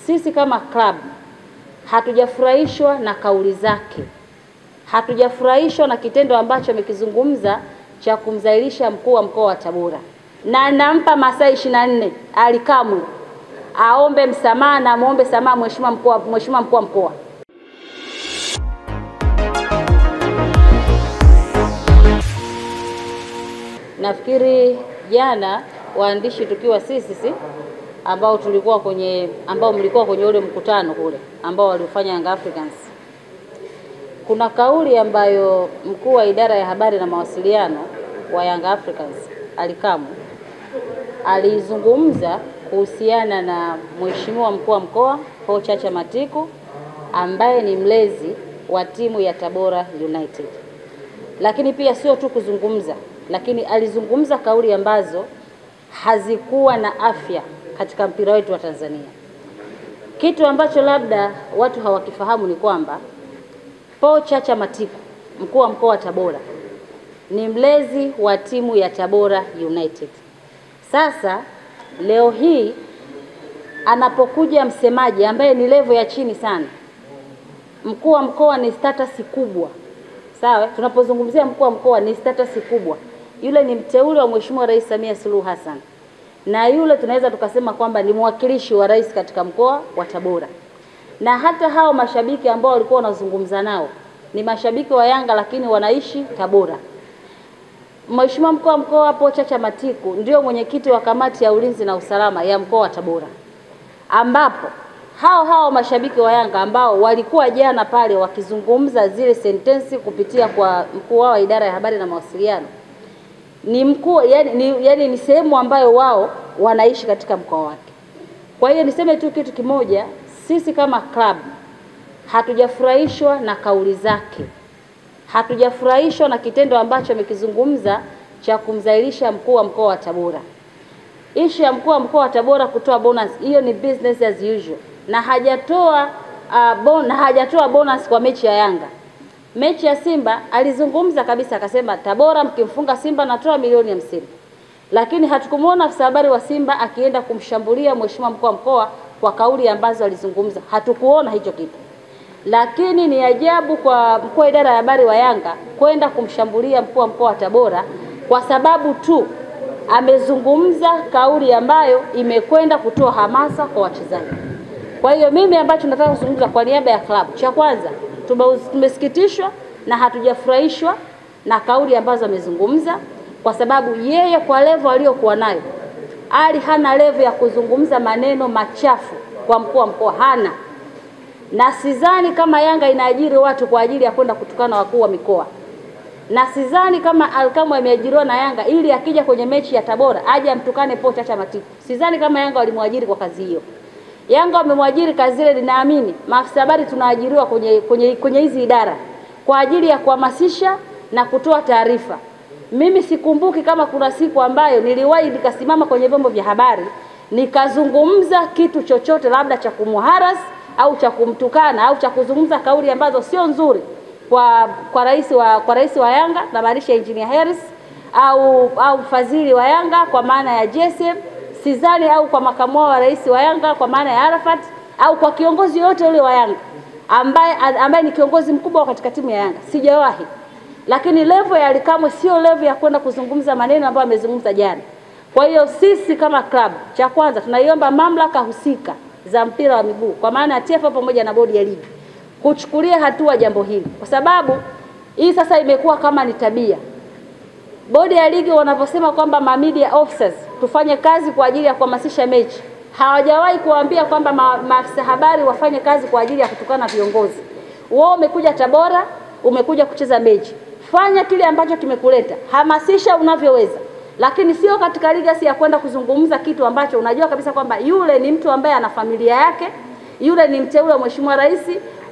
Sisi kama club hatujafurahishwa na kauli zake. Hatujafurahishwa na kitendo ambacho amekizungumza cha kumdhalilisha mkuu wa mkoa wa Tabora. Na nampa masaa 24 Ali Kamwe aombe msamaha na muombe samaha mheshimiwa mkuu wa mkoa. Nafikiri jana waandishi tukiwa sisi ambao mlikuwa kwenye ule mkutano kule ambao walifanya Young Africans, kuna kauli ambayo mkuu wa idara ya habari na mawasiliano wa Young Africans Ali Kamwe alizungumza kuhusiana na mheshimiwa mkuu wa mkoa Paul Chacha Matiku ambaye ni mlezi wa timu ya Tabora United. Lakini pia sio tu kuzungumza, lakini alizungumza kauli ambazo hazikuwa na afya katika mpira wetu wa Tanzania. Kitu ambacho labda watu hawakifahamu ni kwamba Paul Chacha Matiku, mkuu wa mkoa wa Tabora, ni mlezi wa timu ya Tabora United. Sasa leo hii anapokuja msemaji ambaye ni level ya chini sana, mkuu wa mkoa ni status kubwa. Sawa, tunapozungumzia mkuu wa mkoa ni status kubwa. Yule ni mteule wa Mheshimiwa Rais Samia Suluhu Hassan. Na yule tunaweza tukasema kwamba ni mwakilishi wa rais katika mkoa wa Tabora. Na hata hao mashabiki ambao walikuwa wanazungumza nao ni mashabiki wa Yanga lakini wanaishi Tabora. Mheshimiwa mkuu wa mkoa Paul Chacha Matiku ndio mwenyekiti wa kamati ya ulinzi na usalama ya mkoa wa Tabora. Ambapo hao mashabiki wa Yanga ambao walikuwa jana pale wakizungumza zile sentensi kupitia kwa mkuu wa idara ya habari na mawasiliano, ni mkuu yani ni sehemu ambayo wao wanaishi katika mkoa wake. Kwa hiyo niseme tu kitu kimoja, sisi kama club hatujafurahishwa na kauli zake. Hatujafurahishwa na kitendo ambacho amekizungumza cha kumdhalilisha mkuu wa mkoa wa Tabora. Ishu ya mkuu wa mkoa wa Tabora kutoa bonus, hiyo ni business as usual. Na hajatoa bonus kwa mechi ya Yanga. Mechi ya Simba alizungumza kabisa akasema Tabora mkimfunga Simba natoa milioni 50. Lakini hatukumuona afisa habari wa Simba akienda kumshambulia mheshimiwa mkuu wa mkoa kwa kauli ambazo alizungumza. Hatukuona hicho kitu. Lakini ni ajabu kwa mkuu wa idara ya habari wa Yanga kwenda kumshambulia mkuu wa mkoa wa Tabora kwa sababu tu amezungumza kauli ambayo imekwenda kutoa hamasa kwa wachezaji. Kwa hiyo mimi ambacho nataka kuzungumza kwa niaba ya klabu, cha kwanza tumesikitishwa na hatujafurahishwa na kauli ambazo amezungumza, kwa sababu yeye kwa level aliyokuwa nayo Ali hana level ya kuzungumza maneno machafu kwa mkuu wa mkoa, hana. Na sidhani kama Yanga inaajiri watu kwa ajili ya kwenda kutukana wakuu wa mikoa. Na sidhani kama Ali Kamwe ameajiriwa na Yanga ili akija kwenye mechi ya Tabora aje amtukane Paul Chacha Matiku. Sidhani kama Yanga walimwajiri kwa kazi hiyo. Yanga wamemwajiri kazi ile, ninaamini maafisa habari tunaajiriwa kwenye hizi idara kwa ajili ya kuhamasisha na kutoa taarifa. Mimi sikumbuki kama kuna siku ambayo niliwahi nikasimama kwenye vyombo vya habari nikazungumza kitu chochote labda cha kumharas au cha kumtukana au cha kuzungumza kauli ambazo sio nzuri kwa rais wa Yanga na maanisha Engineer Harris au fadhili wa Yanga kwa maana ya JSM, sidhani, au kwa makamu wa rais wa Yanga kwa maana ya Arafat, au kwa kiongozi yote ule wa Yanga ambaye ni kiongozi mkubwa katika timu ya Yanga. Sijawahi. Lakini level ya Ali Kamwe sio level ya kwenda kuzungumza maneno ambayo amezungumza jana. Kwa hiyo sisi kama club, cha kwanza tunaiomba mamlaka husika za mpira wa miguu kwa maana ya TFF pamoja na bodi ya ligi kuchukulia hatua jambo hili, kwa sababu hii sasa imekuwa kama ni tabia. Bodi ya ligi wanaposema kwamba media officers tufanye kazi kwa ajili ya kuhamasisha mechi, hawajawahi kuambia kwamba maafisa habari wafanye kazi kwa ajili ya kutukana viongozi. Wao umekuja Tabora, umekuja kucheza mechi, fanya kile ambacho kimekuleta, hamasisha unavyoweza, lakini sio katika legacy ya kwenda kuzungumza kitu ambacho unajua kabisa kwamba yule ni mtu ambaye ana familia yake, yule ni mteule wa mheshimiwa rais,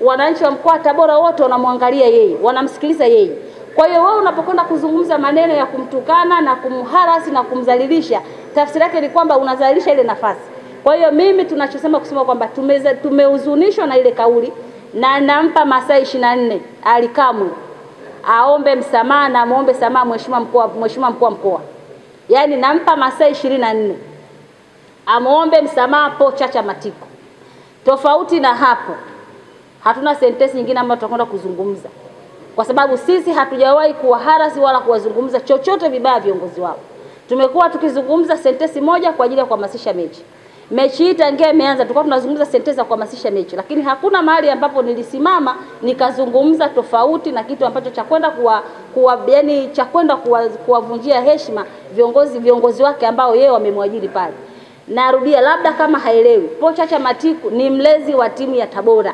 wananchi wa mkoa wa Tabora wote wanamwangalia yeye, wanamsikiliza yeye. Kwa hiyo wewe unapokwenda kuzungumza maneno ya kumtukana na kumharasi na kumdhalilisha, tafsiri yake ni kwamba unadhalilisha ile nafasi. Kwa hiyo mimi tunachosema kusema kwamba tumehuzunishwa na ile kauli, na nampa masaa 24 Ali Kamwe aombe msamaha na muombe samaha mheshimiwa mkuu wa mkoa. Yaani nampa masaa 24 amuombe msamaha Paul Chacha Matiku. Tofauti na hapo, hatuna sentensi nyingine ambayo tutakwenda kuzungumza, kwa sababu sisi hatujawahi kuwaharasi wala kuwazungumza chochote vibaya viongozi wao. Tumekuwa tukizungumza sentensi moja kwa ajili ya kuhamasisha mechi. Mechi hii tangia imeanza tulikuwa tunazungumza sentensi za kuhamasisha mechi, lakini hakuna mahali ambapo nilisimama nikazungumza tofauti na kitu ambacho cha kwenda yani cha kwenda kuwavunjia heshima viongozi wake ambao yeye wamemwajiri pale. Narudia, labda kama haelewi, Paul Chacha Matiku ni mlezi wa timu ya Tabora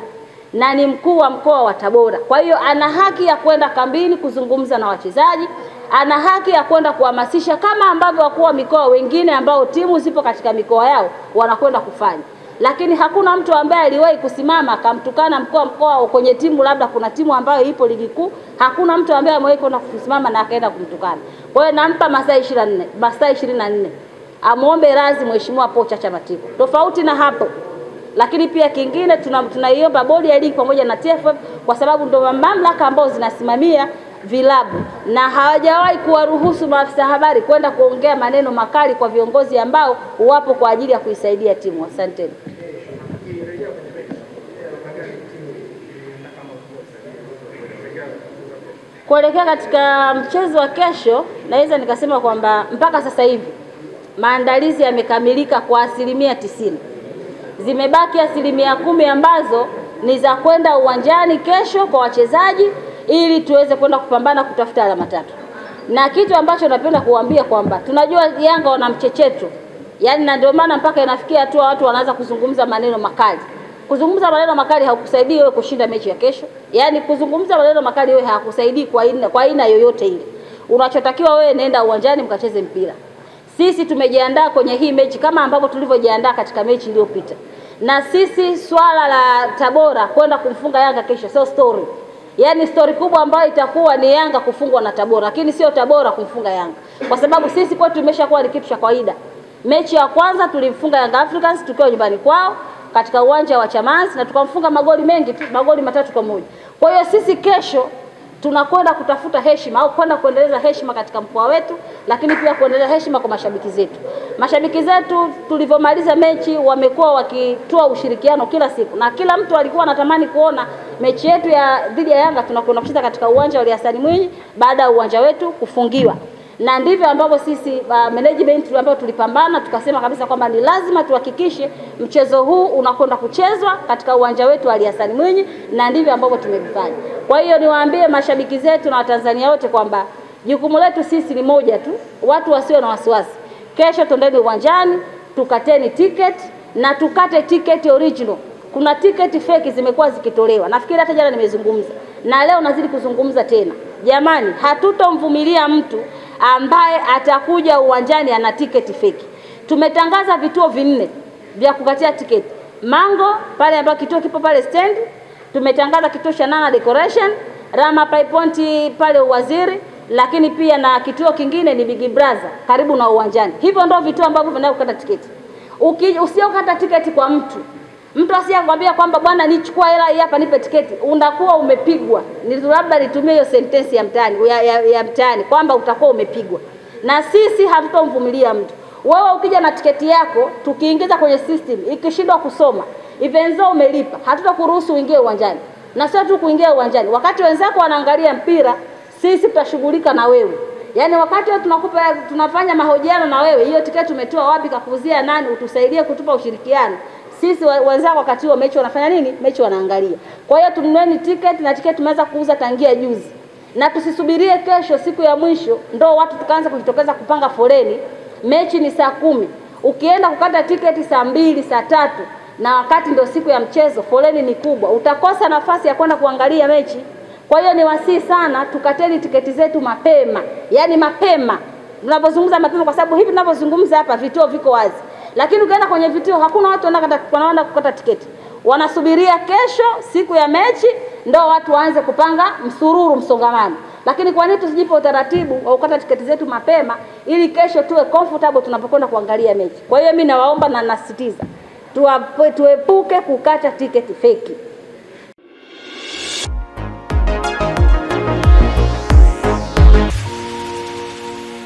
na ni mkuu wa mkoa wa Tabora. Kwa hiyo ana haki ya kwenda kambini kuzungumza na wachezaji, ana haki ya kwenda kuhamasisha kama ambavyo wakuu wa mikoa wengine ambao timu zipo katika mikoa yao wanakwenda kufanya. Lakini hakuna mtu ambaye aliwahi kusimama akamtukana mkoa kwenye timu, labda kuna timu ambayo ipo ligi kuu, hakuna mtu ambaye amewahi kwenda kusimama na akaenda kumtukana. Kwa hiyo nampa masaa 24 amuombe radhi Mheshimiwa Paul Chacha Matiku. Tofauti na hapo, lakini pia kingine tunaiomba bodi ya ligi pamoja na TFF, kwa sababu ndio mamlaka ambao zinasimamia vilabu, na hawajawahi kuwaruhusu maafisa habari kwenda kuongea maneno makali kwa viongozi ambao wapo kwa ajili ya kuisaidia timu. Asante. Kuelekea katika mchezo wa kesho, naweza nikasema kwamba mpaka sasa hivi maandalizi yamekamilika kwa 90%. Zimebaki 10% ambazo ni za kwenda uwanjani kesho kwa wachezaji ili tuweze kwenda kupambana kutafuta alama 3. Na kitu ambacho napenda kuambia kwamba tunajua Yanga wana mchecheto. Yaani na ndio maana mpaka inafikia hatua watu wanaanza kuzungumza maneno makali. Kuzungumza maneno makali hakukusaidii wewe kushinda mechi ya kesho. Yaani kuzungumza maneno makali wewe hakukusaidii kwa aina yoyote ile. Unachotakiwa wewe nenda uwanjani mkacheze mpira. Sisi tumejiandaa kwenye hii mechi kama ambavyo tulivyojiandaa katika mechi iliyopita. Na sisi swala la Tabora kwenda kumfunga Yanga kesho sio story. Yaani story kubwa ambayo itakuwa ni Yanga kufungwa na Tabora, lakini sio Tabora kumfunga Yanga. Kwa sababu sisi kwetu tumeshakuwa ni kitu cha kawaida. Mechi ya kwanza tulimfunga Young Africans tukiwa nyumbani kwao katika uwanja wa Chamazi na tukamfunga magoli mengi tu, magoli 3-1. Kwa hiyo sisi kesho tunakwenda kutafuta heshima au kwenda kuendeleza heshima katika mkoa wetu, lakini pia kuendeleza heshima kwa mashabiki zetu. Mashabiki zetu tulivyomaliza mechi wamekuwa wakitoa ushirikiano kila siku, na kila mtu alikuwa anatamani kuona mechi yetu ya dhidi ya Yanga tunakwenda kucheza katika uwanja wa Hassan Mwinyi baada ya uwanja wetu kufungiwa. Na ndivyo ambavyo sisi management ambao tulipambana tukasema kabisa kwamba ni lazima tuhakikishe mchezo huu unakwenda kuchezwa katika uwanja wetu wa Hassan Mwinyi, na ndivyo ambavyo tumevifanya. Kwa hiyo niwaambie mashabiki zetu na Watanzania wote kwamba jukumu letu sisi ni moja tu, watu wasiwe na wasiwasi. Kesho twendeni uwanjani, tukateni ticket na tukate ticket original. Kuna ticket fake zimekuwa zikitolewa. Nafikiri hata jana nimezungumza na leo nazidi kuzungumza tena. Jamani, hatutomvumilia mtu ambaye atakuja uwanjani ana tiketi feki. Tumetangaza vituo 4 vya kukatia tiketi. Mango pale ambapo kituo kipo pale stand, tumetangaza kituo cha Nana Decoration, Rama Paiponti pale Waziri, lakini pia na kituo kingine ni Big Brother karibu na uwanjani. Hivyo ndio vituo ambavyo vinaweza kukata tiketi. Usiokata tiketi kwa mtu asiyekwambia kwamba bwana nichukua hela hii hapa nipe tiketi, unakuwa umepigwa. Labda nitumie hiyo sentence ya mtaani ya mtaani kwamba utakuwa umepigwa. Na sisi hatutomvumilia mtu. Wewe ukija na tiketi yako tukiingiza kwenye system ikishindwa kusoma, even umelipa, hatutakuruhusu uingie uwanjani. Na sio tu kuingia uwanjani, wakati wenzako wanaangalia mpira, sisi tutashughulika na wewe. Yaani wakati tunafanya mahojiano na wewe, hiyo tiketi umetoa wapi, kakuuzia nani, utusaidie kutupa ushirikiano. Sisi wenzako wakati huo mechi wanafanya nini? Mechi wanaangalia. Kwa hiyo tununueni tiketi, na tiketi tumeweza kuuza tangia juzi. Na tusisubirie kesho siku ya mwisho ndio watu tukaanza kujitokeza kupanga foleni. Mechi ni saa 10. Ukienda kukata tiketi saa 2, saa 3 na wakati ndio siku ya mchezo, foleni ni kubwa. Utakosa nafasi ya kwenda kuangalia mechi. Kwa hiyo ni wasii sana tukateni tiketi zetu mapema. Yaani mapema. Tunapozungumza mapema kwa sababu hivi tunapozungumza hapa vituo viko wazi. Lakini ukienda kwenye vituo hakuna watu wanaenda kukata tiketi. Wanasubiria kesho siku ya mechi ndio watu waanze kupanga msongamano. Lakini kwa nini tusijipe utaratibu wa kukata tiketi zetu mapema ili kesho tuwe comfortable tunapokwenda kuangalia mechi. Kwa hiyo mimi nawaomba na nasisitiza tuepuke kukata tiketi feki.